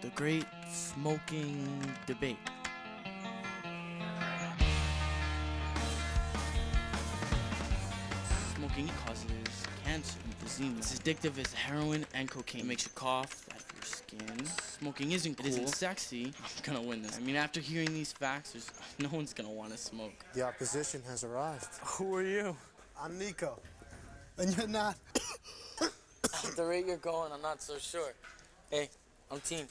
the great smoking debate. Smoking causes cancer, emphysema. It's addictive as heroin and cocaine. It makes you cough, bad for your skin. Smoking isn't cool. It isn't sexy. I'm gonna win this. I mean, after hearing these facts, no one's gonna want to smoke. The opposition has arrived. Who are you? I'm Nico. And you're not. At the rate you're going, I'm not so sure. Hey, I'm Teen.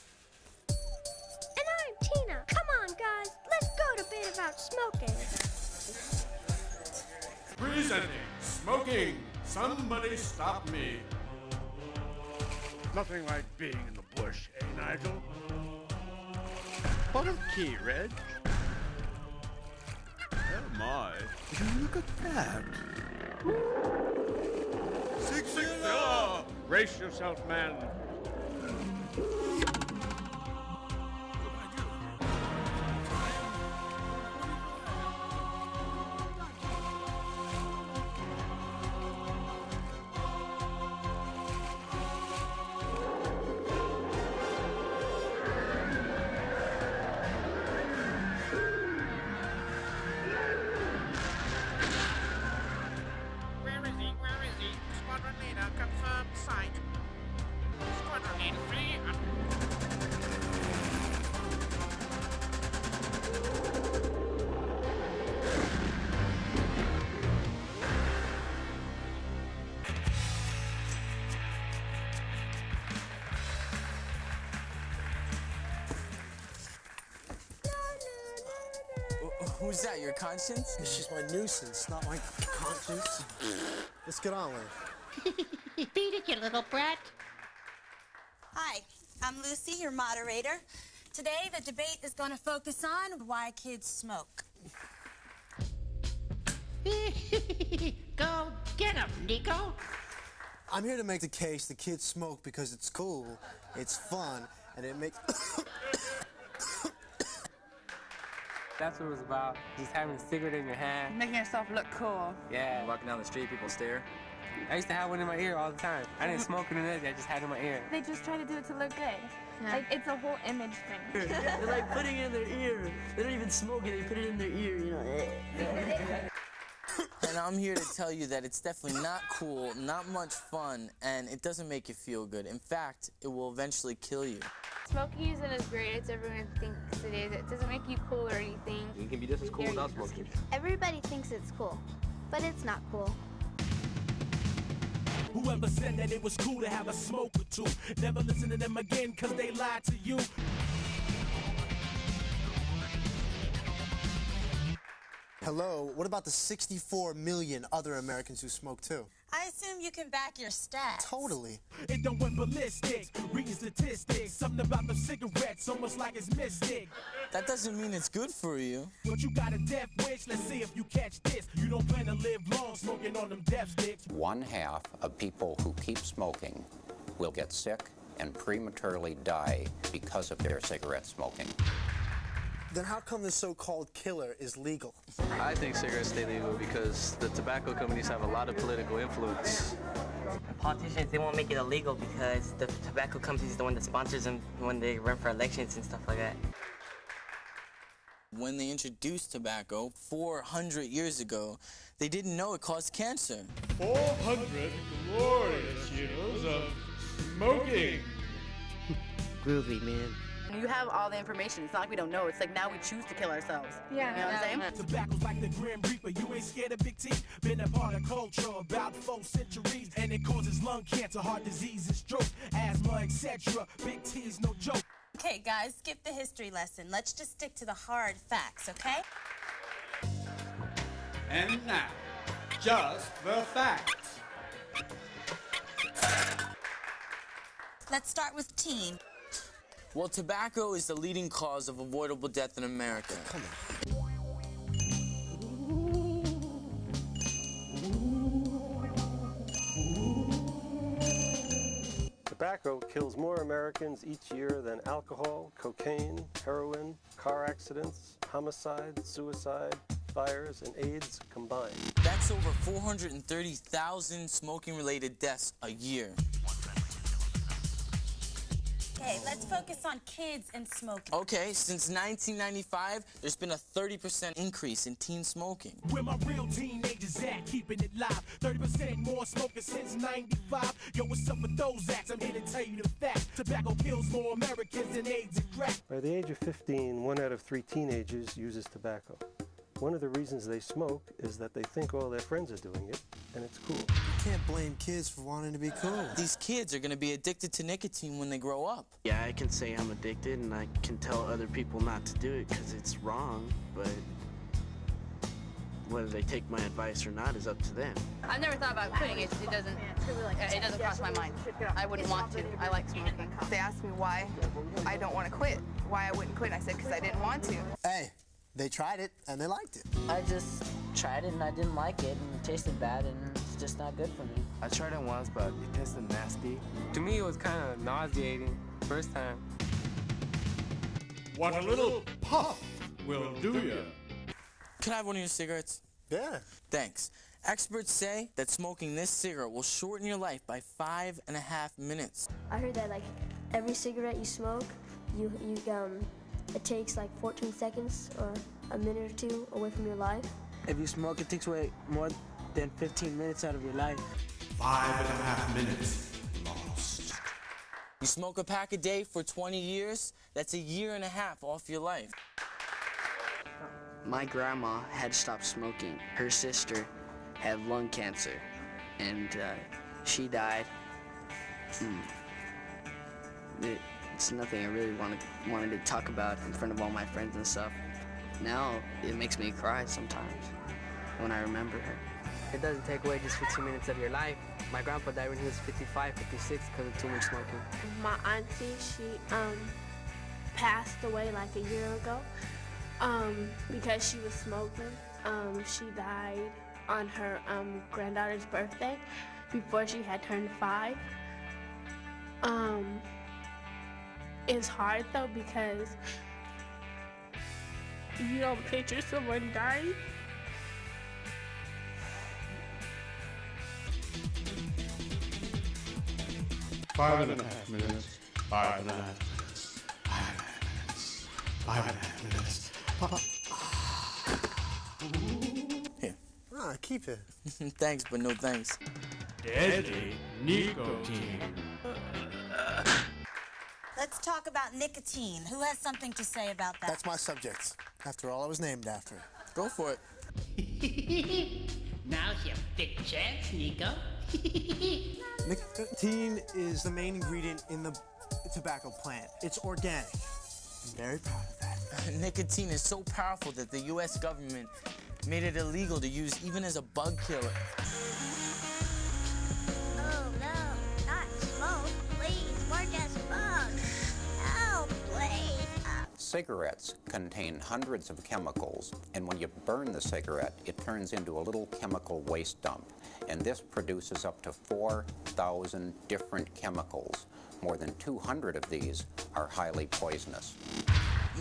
And I'm Tina. Come on, guys. Let's go debate about smoking. Presenting Smoking. Somebody stop me. Nothing like being in the bush, eh, Nigel? What a key, Reg. Oh my. Look at that. 6-0. Brace yourself, man. Where is he? Squadron leader, confirm sight. Squadron leader 3. Who's that, your conscience? She's my nuisance, not my conscience. Let's get on with it. Beat it, you little brat. Hi, I'm Lucy, your moderator. Today, the debate is going to focus on why kids smoke. Go get him, Nico. I'm here to make the case the kids smoke because it's cool, it's fun, and it makes... That's what it was about. Just having a cigarette in your hand. Making yourself look cool. Yeah. Walking down the street, people stare. I used to have one in my ear all the time. I didn't smoke it in it, I just had it in my ear. They just try to do it to look good. Yeah. Like, it's a whole image thing. They're like putting it in their ear. They don't even smoke it, they put it in their ear, you know. And I'm here to tell you that it's definitely not cool, not much fun, and it doesn't make you feel good. In fact, it will eventually kill you. Smoking isn't as great as everyone thinks it is. It doesn't make you cool or anything. You can be just as cool without smoking. Everybody thinks it's cool, but it's not cool. Whoever said that it was cool to have a smoke or two, never listen to them again, cause they lied to you. Hello, what about the 64 million other Americans who smoke too? I assume you can back your stats. Totally. It don't went ballistic, reading statistics, something about the cigarettes, almost like it's mystic. That doesn't mean it's good for you. But you got a death wish, let's see if you catch this. You don't plan to live long smoking on them death sticks. 1/2 of people who keep smoking will get sick and prematurely die because of their cigarette smoking. Then how come the so-called killer is legal? I think cigarettes stay legal because the tobacco companies have a lot of political influence. Politicians, they won't make it illegal because the tobacco companies is the one that sponsors them when they run for elections and stuff like that. When they introduced tobacco 400 years ago, they didn't know it caused cancer. 400 glorious years of smoking. Groovy, man. You have all the information. It's not like we don't know. It's like now we choose to kill ourselves. Yeah. You know what I'm saying? Tobacco's like the Grim Reaper. You ain't scared of big teeth. Been a part of culture about 4 centuries. And it causes lung cancer, heart disease, and stroke, asthma, etc. Big T is no joke. Okay, guys, skip the history lesson. Let's just stick to the hard facts, okay? And now, just the facts. Let's start with teen. Well, tobacco is the leading cause of avoidable death in America. Come on. Tobacco kills more Americans each year than alcohol, cocaine, heroin, car accidents, homicide, suicide, fires, and AIDS combined. That's over 430,000 smoking-related deaths a year. Okay, let's focus on kids and smoking. Okay, since 1995, there's been a 30% increase in teen smoking. Where my real teenagers at, keeping it live. 30% more smoking since 95. Yo, what's up with those acts? I'm here to tell you the fact. Tobacco kills more Americans than AIDS and crack. By the age of 15, 1 out of 3 teenagers uses tobacco. One of the reasons they smoke is that they think all their friends are doing it, and it's cool. You can't blame kids for wanting to be cool. These kids are going to be addicted to nicotine when they grow up. Yeah, I can say I'm addicted, and I can tell other people not to do it because it's wrong, but whether they take my advice or not is up to them. I've never thought about quitting. It doesn't cross my mind. I wouldn't want to. I like smoking. They asked me why I don't want to quit, why I wouldn't quit. I said because I didn't want to. Hey, they tried it and they liked it. I just tried it and I didn't like it and it tasted bad and it's just not good for me. I tried it once, but it tasted nasty. To me, it was kind of nauseating first time. What a little puff will do you. Can I have one of your cigarettes? Yeah. Thanks. Experts say that smoking this cigarette will shorten your life by 5.5 minutes. I heard that like every cigarette you smoke, it takes like 14 seconds or a minute or two away from your life. If you smoke, it takes away more than 15 minutes out of your life. 5.5 minutes lost. You smoke a pack a day for 20 years, that's 1.5 years off your life. My grandma had stopped smoking. Her sister had lung cancer, and she died. It's nothing I really wanted to talk about in front of all my friends and stuff. Now, it makes me cry sometimes when I remember her. It doesn't take away just 15 minutes of your life. My grandpa died when he was 55, 56 because of too much smoking. My auntie, she passed away like a year ago because she was smoking. She died on her granddaughter's birthday before she had turned 5. It's hard though because you don't picture someone dying. Five and a half minutes. 5.5 minutes. 5.5 minutes. 5.5 minutes. Here. Ah, keep it. Thanks, but no thanks. Deadly nicotine. Let's talk about nicotine. Who has something to say about that? That's my subject. After all, I was named after it. Go for it. Now's your big chance, Nico. Nicotine is the main ingredient in the tobacco plant. It's organic. I'm very proud of that. Nicotine is so powerful that the U.S. government made it illegal to use even as a bug killer. Oh no, not smoke. Please, we're just bugs. Help, please. Cigarettes contain hundreds of chemicals, and when you burn the cigarette, it turns into a little chemical waste dump. And this produces up to 4,000 different chemicals. More than 200 of these are highly poisonous.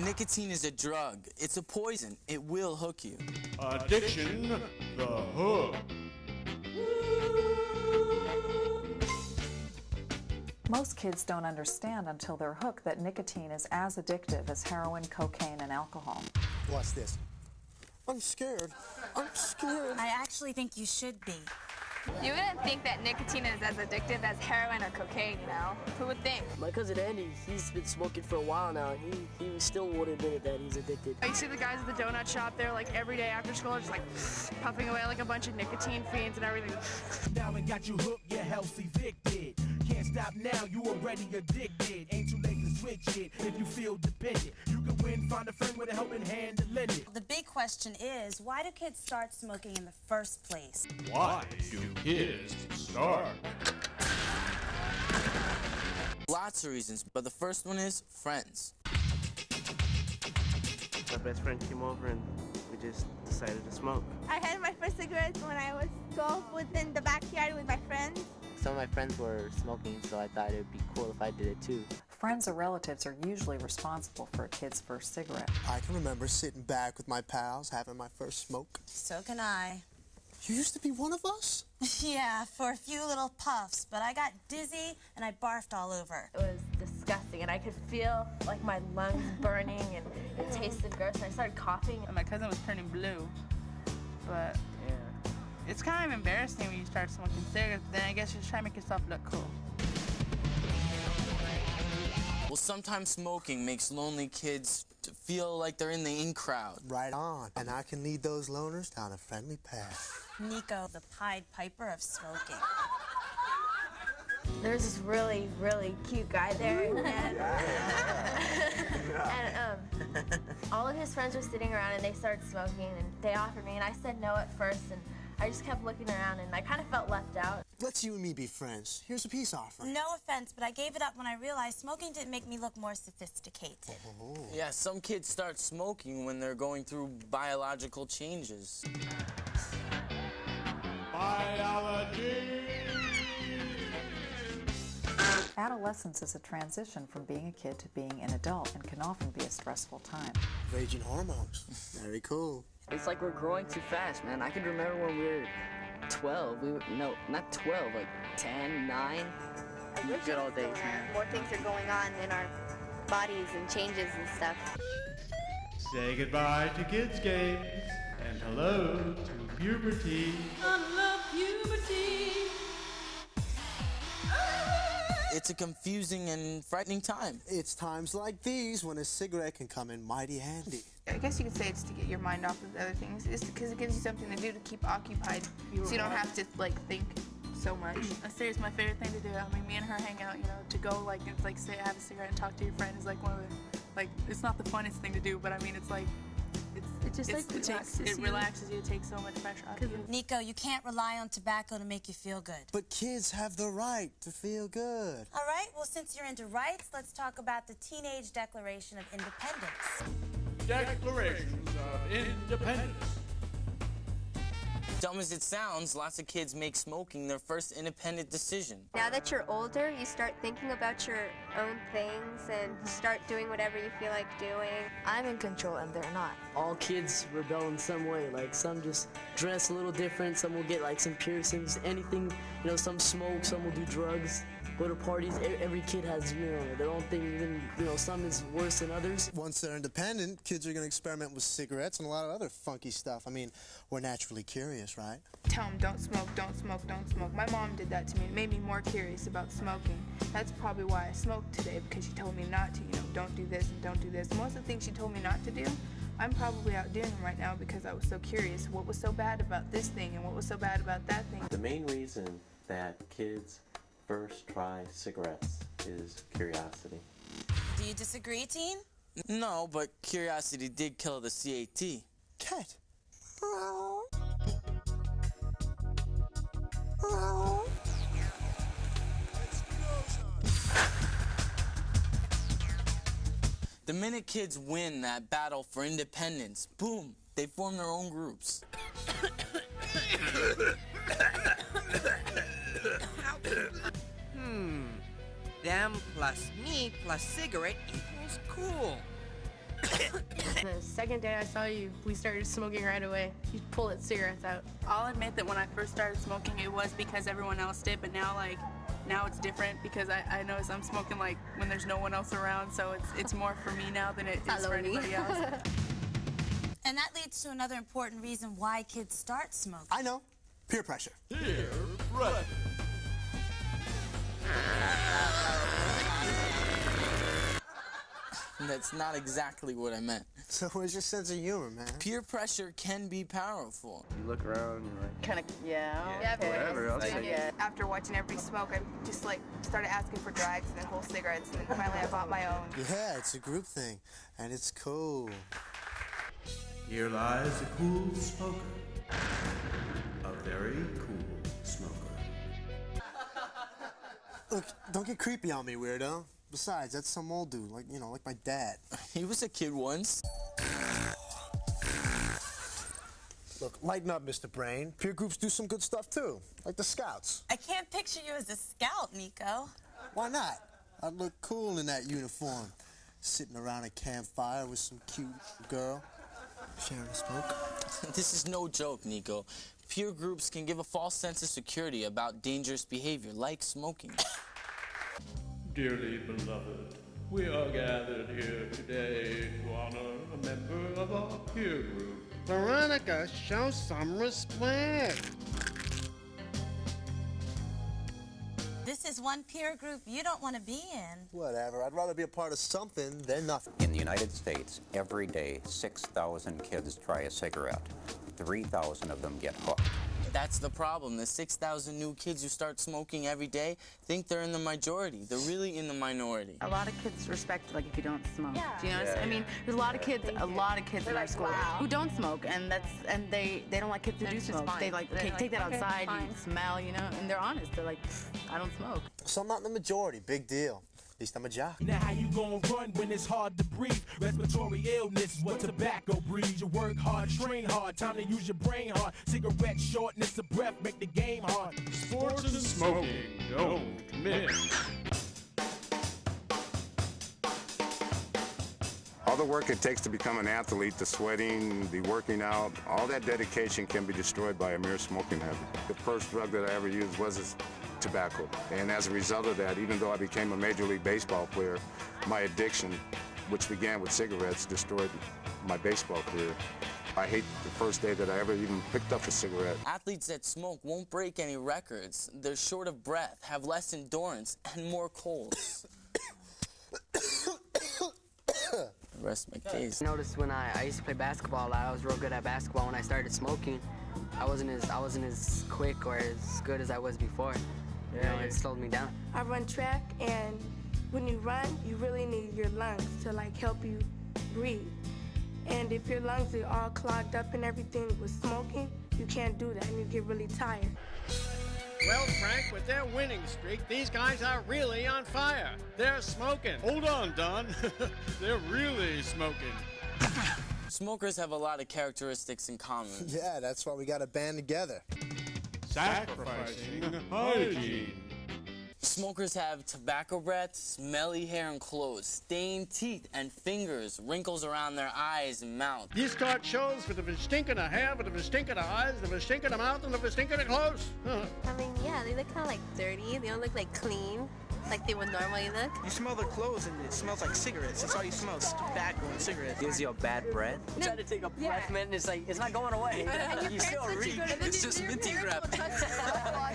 Nicotine is a drug. It's a poison. It will hook you. Addiction, the hook. Most kids don't understand until they're hooked that nicotine is as addictive as heroin, cocaine, and alcohol. Watch this. I'm scared. I'm scared. I actually think you should be. You wouldn't think that nicotine is as addictive as heroin or cocaine, you know? Who would think? My cousin Andy, he's been smoking for a while now, and he still won't admit that he's addicted. You see the guys at the donut shop there, like every day after school, just like puffing away like a bunch of nicotine fiends and everything. Now it got you hooked, you're health evicted. Can't stop now, you already addicted. Ain't too late to switch it if you feel dependent. You can win, find a friend with a helping hand to lend it. The big question is, why do kids start smoking in the first place? Why do kids start? Lots of reasons, but the first one is friends. My best friend came over and we just decided to smoke. I had my first cigarettes when I was 12 within the backyard with my friends. Some of my friends were smoking, so I thought it would be cool if I did it too. Friends or relatives are usually responsible for a kid's first cigarette. I can remember sitting back with my pals, having my first smoke. So can I. You used to be one of us? Yeah, for a few little puffs, but I got dizzy and I barfed all over. It was disgusting, and I could feel like my lungs burning, and it tasted gross, and I started coughing. And my cousin was turning blue, but yeah. It's kind of embarrassing when you start smoking cigarettes, but then I guess you're just trying to make yourself look cool. Well, sometimes smoking makes lonely kids feel like they're in the in crowd. Right on. And I can lead those loners down a friendly path. Nico, the Pied Piper of smoking. There's this really, really cute guy there, and all of his friends were sitting around, and they started smoking, and they offered me, and I said no at first, and I just kept looking around, and I kind of felt left out. Let's you and me be friends. Here's a peace offering. No offense, but I gave it up when I realized smoking didn't make me look more sophisticated. Oh. Yeah, some kids start smoking when they're going through biological changes. Biology. Adolescence is a transition from being a kid to being an adult and can often be a stressful time. Raging hormones. Very cool. It's like we're growing too fast, man. I can remember when we were 12. No, not 12, like 10, 9. Good old days, man. More things are going on in our bodies and changes and stuff. Say goodbye to kids' games and hello to puberty. Unlove puberty. It's a confusing and frightening time. It's times like these when a cigarette can come in mighty handy. I guess you could say it's to get your mind off of the other things. It's because it gives you something to do to keep occupied, so you don't have to like think so much. Seriously, my favorite thing to do. I mean, me and her hang out. You know, to go like it's like say have a cigarette and talk to your friend is like one of the like it's not the funnest thing to do, but I mean it's like it relaxes you. It takes so much pressure off you. Nico, you can't rely on tobacco to make you feel good. But kids have the right to feel good. All right, well, since you're into rights, let's talk about the Teenage Declaration of Independence. Declarations of Independence. Dumb as it sounds, lots of kids make smoking their first independent decision. Now that you're older, you start thinking about your own things and start doing whatever you feel like doing. I'm in control, and they're not. All kids rebel in some way. Like, some just dress a little different, some will get like some piercings, anything, you know, some smoke, some will do drugs, go to parties. Every kid has, you know, their own thing, even, you know, some is worse than others. Once they're independent, kids are going to experiment with cigarettes and a lot of other funky stuff. I mean, we're naturally curious, right? Tell them don't smoke, don't smoke, don't smoke. My mom did that to me. It made me more curious about smoking. That's probably why I smoked today, because she told me not to, you know, don't do this and don't do this. Most of the things she told me not to do, I'm probably out doing them right now because I was so curious. What was so bad about this thing and what was so bad about that thing? The main reason that kids first try cigarettes is curiosity. Do you disagree, teen? No, but curiosity did kill the CAT. Cat. The minute kids win that battle for independence, boom, they form their own groups. Them plus me plus cigarette equals cool. The second day I saw you, we started smoking right away. You pulled cigarettes out. I'll admit that when I first started smoking, it was because everyone else did, but now it's different because I notice I'm smoking like when there's no one else around, so it's more for me now than it is for anybody else. And that leads to another important reason why kids start smoking. I know. Peer pressure. Peer pressure. That's not exactly what I meant. So where's your sense of humor, man? Peer pressure can be powerful. You look around and you're like... Kind of, yeah. After watching everybody smoke, I just like started asking for drags and whole cigarettes, and finally I bought my own. Yeah, it's a group thing, and it's cool. Here lies a cool smoker. A very cool smoker. Look, don't get creepy on me, weirdo. Besides, that's some old dude, like, you know, like my dad. He was a kid once. Look, lighten up, Mr. Brain. Peer groups do some good stuff, too, like the Scouts. I can't picture you as a scout, Nico. Why not? I'd look cool in that uniform, sitting around a campfire with some cute girl, sharing a smoke. This is no joke, Nico. Peer groups can give a false sense of security about dangerous behavior, like smoking. Dearly beloved, We are gathered here today to honor a member of our peer group. Veronica, show some respect. This is one peer group you don't want to be in. Whatever. I'd rather be a part of something than nothing. In the United States, every day, 6,000 kids try a cigarette. 3,000 of them get hooked. That's the problem. The 6,000 new kids who start smoking every day think they're in the majority. They're really in the minority. A lot of kids respect, like, if you don't smoke. Yeah. Do you notice? I mean, there's a lot of kids, in our school who don't smoke, and they don't like kids to do smoke. They like, okay, take that outside, you smell, you know, and they're honest. They're like, I don't smoke. So I'm not in the majority. Big deal. At least I'm a jock. Now how you gonna run when it's hard to breathe? Respiratory illness is what tobacco breeds. You work hard, train hard, time to use your brain hard. Cigarette shortness of breath make the game hard. Sports and smoking don't mix. All the work it takes to become an athlete, the sweating, the working out, all that dedication can be destroyed by a mere smoking habit. The first drug that I ever used was tobacco. And as a result of that, even though I became a Major League Baseball player, my addiction, which began with cigarettes, destroyed my baseball career. I hate the first day that I ever even picked up a cigarette. Athletes that smoke won't break any records. They're short of breath, have less endurance, and more colds. Rest my case. I noticed when I used to play basketball a lot, I was real good at basketball. When I started smoking, I wasn't as quick or as good as I was before. You know, it slowed me down. I run track, and when you run, you really need your lungs to like help you breathe. And if your lungs are all clogged up and everything with smoking, you can't do that, and you get really tired. Well, Frank, with their winning streak, these guys are really on fire. They're smoking. Hold on, Don. They're really smoking. Smokers have a lot of characteristics in common. Yeah, that's why we got to band together. Sacrificing hygiene. Smokers have tobacco breath, smelly hair and clothes, stained teeth and fingers, wrinkles around their eyes and mouth. You start shows with the stink in the hair, with the stink in the eyes, the stink in the mouth, and the stink in the clothes. I mean, yeah, they look kind of like dirty. They don't look like clean, like they would normally look. You smell their clothes and it smells like cigarettes. That's all you smell is tobacco and cigarettes. Gives you a bad breath. You try to take a breath mint and it's like, it's not going away. You still reek. It's just minty breath.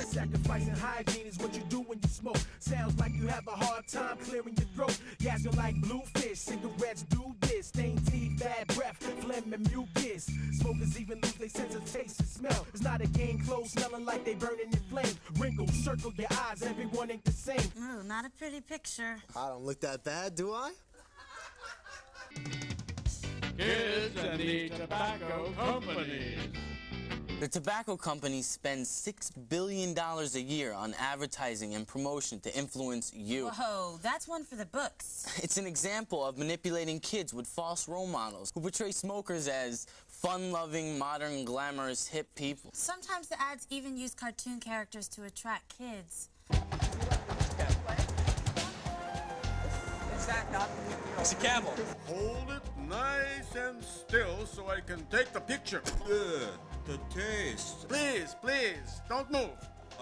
Sacrificing hygiene is what you do when you smoke. Sounds like you have a hard time clearing your throat. Gasping like bluefish. Cigarettes do this. Stained teeth, bad breath, phlegm and mucus. Smokers even lose their sense of taste and smell. It's not a game clothes smelling like they burning in flame. Wrinkles circle your eyes. Everyone ain't the same. Ooh, not a pretty picture. I don't look that bad, do I? Kids and the tobacco companies. The tobacco companies spend $6 billion a year on advertising and promotion to influence you. Whoa, that's one for the books. It's an example of manipulating kids with false role models who portray smokers as fun-loving, modern, glamorous, hip people. Sometimes the ads even use cartoon characters to attract kids. It's a camel. Hold it nice and still so I can take the picture. The taste. Please, please, don't move.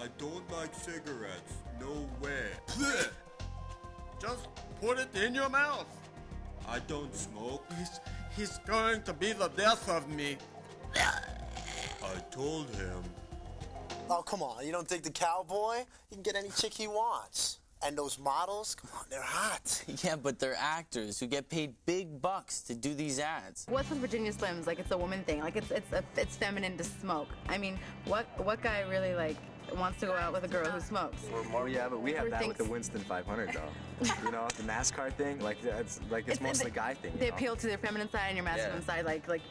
I don't like cigarettes. No way. Just put it in your mouth. I don't smoke. He's going to be the death of me. I told him. Oh, come on. You don't think the cowboy? He can get any chick he wants. And those models, come on, they're hot. Yeah, but they're actors who get paid big bucks to do these ads. What's with Virginia Slims? Like, it's a woman thing. Like, it's feminine to smoke. I mean, what guy really, like, wants to go out with a girl who smokes? Well, yeah, but we have that with the Winston 500, though. You know, the NASCAR thing, it's mostly a guy thing. They appeal to their feminine side and your masculine side, I don't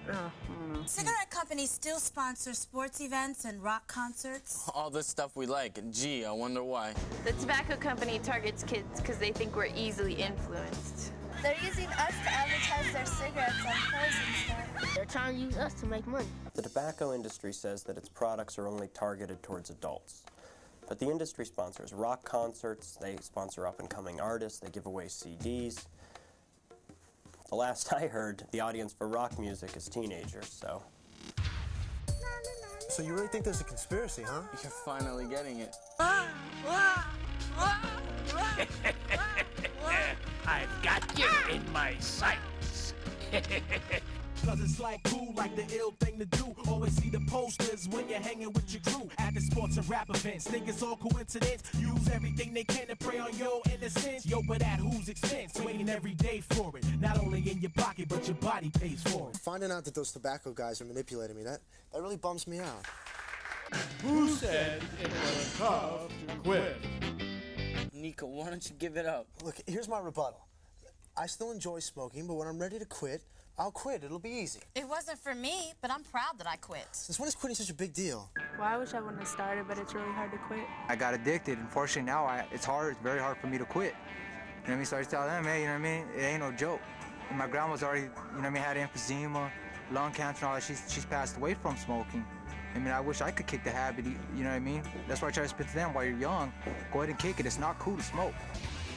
know. Cigarette companies still sponsor sports events and rock concerts. All the stuff we like. Gee, I wonder why. The tobacco company targets kids because they think we're easily influenced. They're using us to advertise their cigarettes on clothes and stuff. They're trying to use us to make money. The tobacco industry says that its products are only targeted towards adults. But the industry sponsors rock concerts, they sponsor up-and-coming artists, they give away CDs. The last I heard, the audience for rock music is teenagers, so... So you really think there's a conspiracy, huh? You're finally getting it. I've got you in my sights. Cause it's like cool, like the ill thing to do. Always see the posters when you're hanging with your crew at the sports and rap events. Think it's all coincidence. Use everything they can to prey on your innocence. Yo, but at whose expense? Waiting every day for it. Not only in your pocket, but your body pays for it. Finding out that those tobacco guys are manipulating me, that really bums me out. Who said it was tough to quit? Nico, why don't you give it up? Look, here's my rebuttal. I still enjoy smoking, but when I'm ready to quit, I'll quit. It'll be easy. It wasn't for me, but I'm proud that I quit. Since when is quitting such a big deal? Well, I wish I wouldn't have started, but it's really hard to quit. I got addicted. Unfortunately, now it's very hard for me to quit. You know what I mean? So I tell them, hey, you know what I mean? It ain't no joke. And my grandma's already, you know what I mean, had emphysema, lung cancer, and all that. She's passed away from smoking. I mean, I wish I could kick the habit, you know what I mean? That's why I try to spit to them, while you're young, go ahead and kick it. It's not cool to smoke.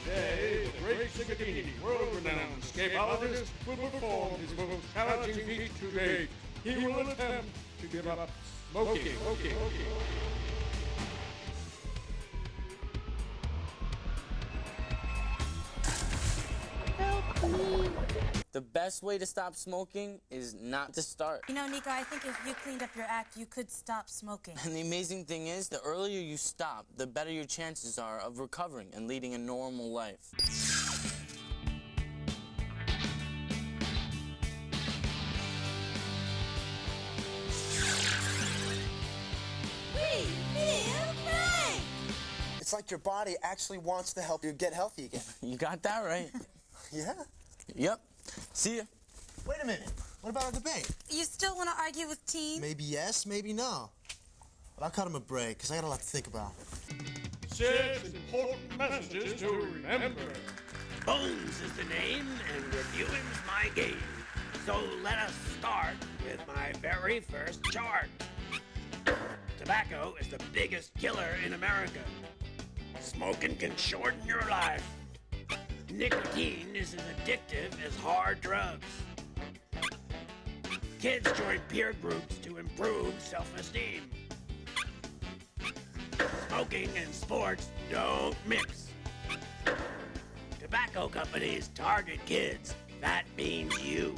Today, the great Cigadini, world-renowned escapologist, will perform his most challenging feat to date. He will attempt to give up smoking. Help me. The best way to stop smoking is not to start. You know, Nico, I think if you cleaned up your act, you could stop smoking. And the amazing thing is, the earlier you stop, the better your chances are of recovering and leading a normal life. We feel great! It's like your body actually wants to help you get healthy again. You got that right. Yeah? Yep. See ya. Wait a minute. What about a debate? You still want to argue with Teen? Maybe yes, maybe no. But I'll cut him a break, because I got a lot to think about. 6 important messages to remember. Bones is the name, and reviewing's my game. So let us start with my very first chart. Tobacco is the biggest killer in America. Smoking can shorten your life. Nicotine is as addictive as hard drugs. Kids join peer groups to improve self-esteem. Smoking and sports don't mix. Tobacco companies target kids. That means you.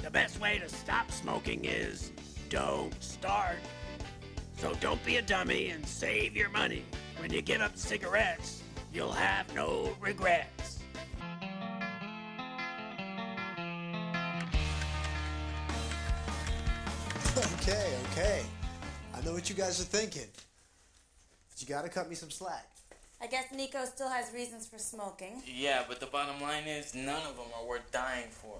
The best way to stop smoking is don't start. So don't be a dummy and save your money. When you give up cigarettes, you'll have no regrets. Okay. I know what you guys are thinking. But you gotta cut me some slack. I guess Nico still has reasons for smoking. Yeah, but the bottom line is none of them are worth dying for.